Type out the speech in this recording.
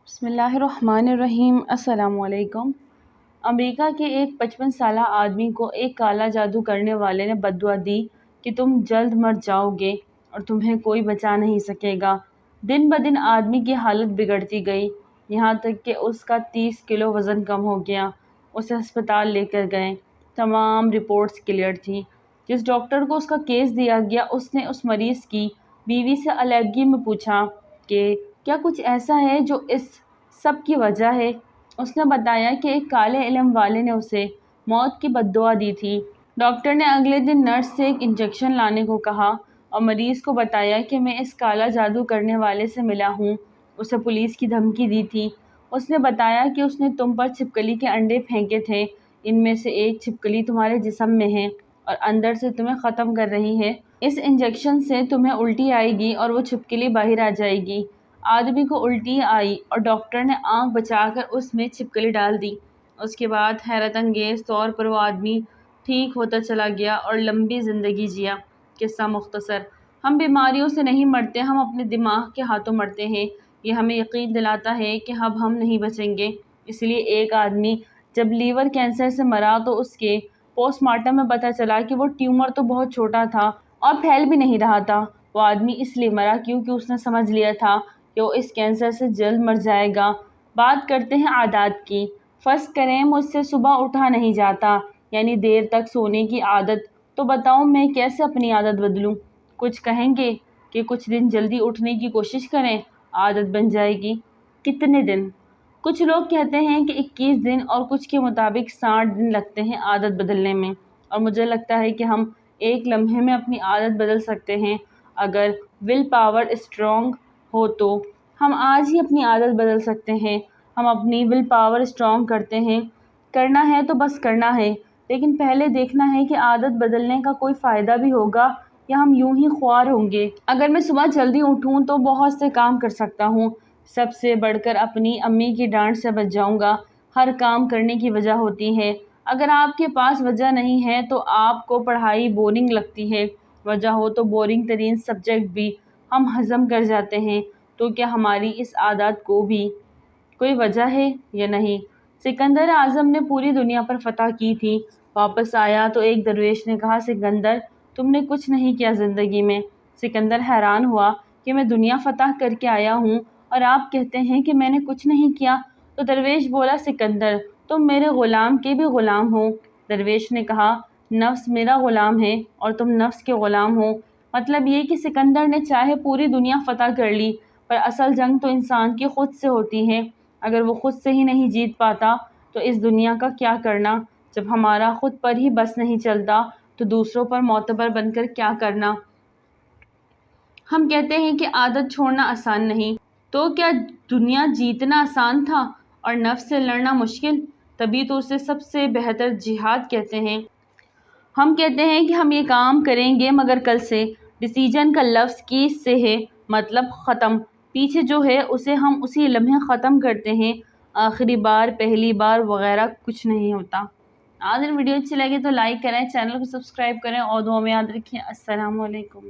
بسم اللہ الرحمن الرحیم۔ السلام علیکم۔ امریکہ کے ایک 55 سالہ آدمی کو ایک کالا جادو کرنے والے نے بددعا دی کہ تم جلد مر جاؤ گے اور تمہیں کوئی بچا نہیں سکے گا۔ دن بدن آدمی کی حالت بگڑتی گئی، یہاں تک کہ اس کا 30 کلو وزن کم ہو گیا۔ اسے ہسپتال لے کر گئے، تمام رپورٹس کلیئر تھیں۔ جس ڈاکٹر کو اس کا کیس دیا گیا، اس نے اس مریض کی بیوی سے علیحدگی میں پوچھا کہ کیا کچھ ایسا ہے جو اس سب کی وجہ ہے؟ اس نے بتایا کہ ایک کالے علم والے نے اسے موت کی بددعا دی تھی۔ ڈاکٹر نے اگلے دن نرس سے ایک انجیکشن لانے کو کہا اور مریض کو بتایا کہ میں اس کالا جادو کرنے والے سے ملا ہوں۔ اسے پولیس کی دھمکی دی تھی۔ اس نے بتایا کہ اس نے تم پر چھپکلی کے انڈے پھینکے تھے، ان میں سے ایک چھپکلی تمہارے جسم میں ہے اور اندر سے تمہیں ختم کر رہی ہے۔ اس انجیکشن سے تمہیں الٹی آئے گی اور وہ چھپکلی باہر آ جائے گی۔ آدمی کو الٹی آئی اور ڈاکٹر نے آنکھ بچا کر اس میں چھپکلی ڈال دی۔ اس کے بعد حیرت انگیز طور پر وہ آدمی ٹھیک ہوتا چلا گیا اور لمبی زندگی جیا۔ قصہ مختصر، ہم بیماریوں سے نہیں مرتے، ہم اپنے دماغ کے ہاتھوں مرتے ہیں۔ یہ ہمیں یقین دلاتا ہے کہ اب ہم نہیں بچیں گے۔ اس لیے ایک آدمی جب لیور کینسر سے مرا تو اس کے پوسٹ مارٹم میں پتہ چلا کہ وہ ٹیومر تو بہت چھوٹا تھا اور پھیل بھی نہیں رہا تھا۔ وہ آدمی اس لیے مرا کیونکہ اس نے سمجھ لیا تھا کہ وہ اس کینسر سے جلد مر جائے گا۔ بات کرتے ہیں عادات کی۔ فرض کریں مجھ سے صبح اٹھا نہیں جاتا، یعنی دیر تک سونے کی عادت، تو بتاؤ میں کیسے اپنی عادت بدلوں؟ کچھ کہیں گے کہ کچھ دن جلدی اٹھنے کی کوشش کریں، عادت بن جائے گی۔ کتنے دن؟ کچھ لوگ کہتے ہیں کہ 21 دن اور کچھ کے مطابق 60 دن لگتے ہیں عادت بدلنے میں، اور مجھے لگتا ہے کہ ہم ایک لمحے میں اپنی عادت بدل سکتے ہیں۔ اگر ول پاور اسٹرانگ ہو تو ہم آج ہی اپنی عادت بدل سکتے ہیں۔ ہم اپنی ول پاور اسٹرانگ کرتے ہیں، کرنا ہے تو بس کرنا ہے، لیکن پہلے دیکھنا ہے کہ عادت بدلنے کا کوئی فائدہ بھی ہوگا یا ہم یوں ہی خوار ہوں گے۔ اگر میں صبح جلدی اٹھوں تو بہت سے کام کر سکتا ہوں، سب سے بڑھ کر اپنی امی کی ڈانٹ سے بچ جاؤں گا۔ ہر کام کرنے کی وجہ ہوتی ہے۔ اگر آپ کے پاس وجہ نہیں ہے تو آپ کو پڑھائی بورنگ لگتی ہے۔ وجہ ہو تو بورنگ ترین سبجیکٹ بھی ہم ہضم کر جاتے ہیں۔ تو کیا ہماری اس عادت کو بھی کوئی وجہ ہے یا نہیں؟ سکندر اعظم نے پوری دنیا پر فتح کی تھی۔ واپس آیا تو ایک درویش نے کہا، سکندر تم نے کچھ نہیں کیا زندگی میں۔ سکندر حیران ہوا کہ میں دنیا فتح کر کے آیا ہوں اور آپ کہتے ہیں کہ میں نے کچھ نہیں کیا۔ تو درویش بولا، سکندر تم میرے غلام کے بھی غلام ہو۔ درویش نے کہا، نفس میرا غلام ہے اور تم نفس کے غلام ہو۔ مطلب یہ کہ سکندر نے چاہے پوری دنیا فتح کر لی، پر اصل جنگ تو انسان کی خود سے ہوتی ہے۔ اگر وہ خود سے ہی نہیں جیت پاتا تو اس دنیا کا کیا کرنا؟ جب ہمارا خود پر ہی بس نہیں چلتا تو دوسروں پر معتبر بن کر کیا کرنا؟ ہم کہتے ہیں کہ عادت چھوڑنا آسان نہیں، تو کیا دنیا جیتنا آسان تھا اور نفس سے لڑنا مشکل؟ تبھی تو اسے سب سے بہتر جہاد کہتے ہیں۔ ہم کہتے ہیں کہ ہم یہ کام کریں گے مگر کل سے۔ ڈیسیژن کا لفظ کی سے ہے، مطلب ختم۔ پیچھے جو ہے اسے ہم اسی لمحے ختم کرتے ہیں۔ آخری بار، پہلی بار وغیرہ کچھ نہیں ہوتا۔ آج ویڈیو اچھی لگے تو لائک کریں، چینل کو سبسکرائب کریں اور دعا میں یاد رکھیں۔ السلام علیکم۔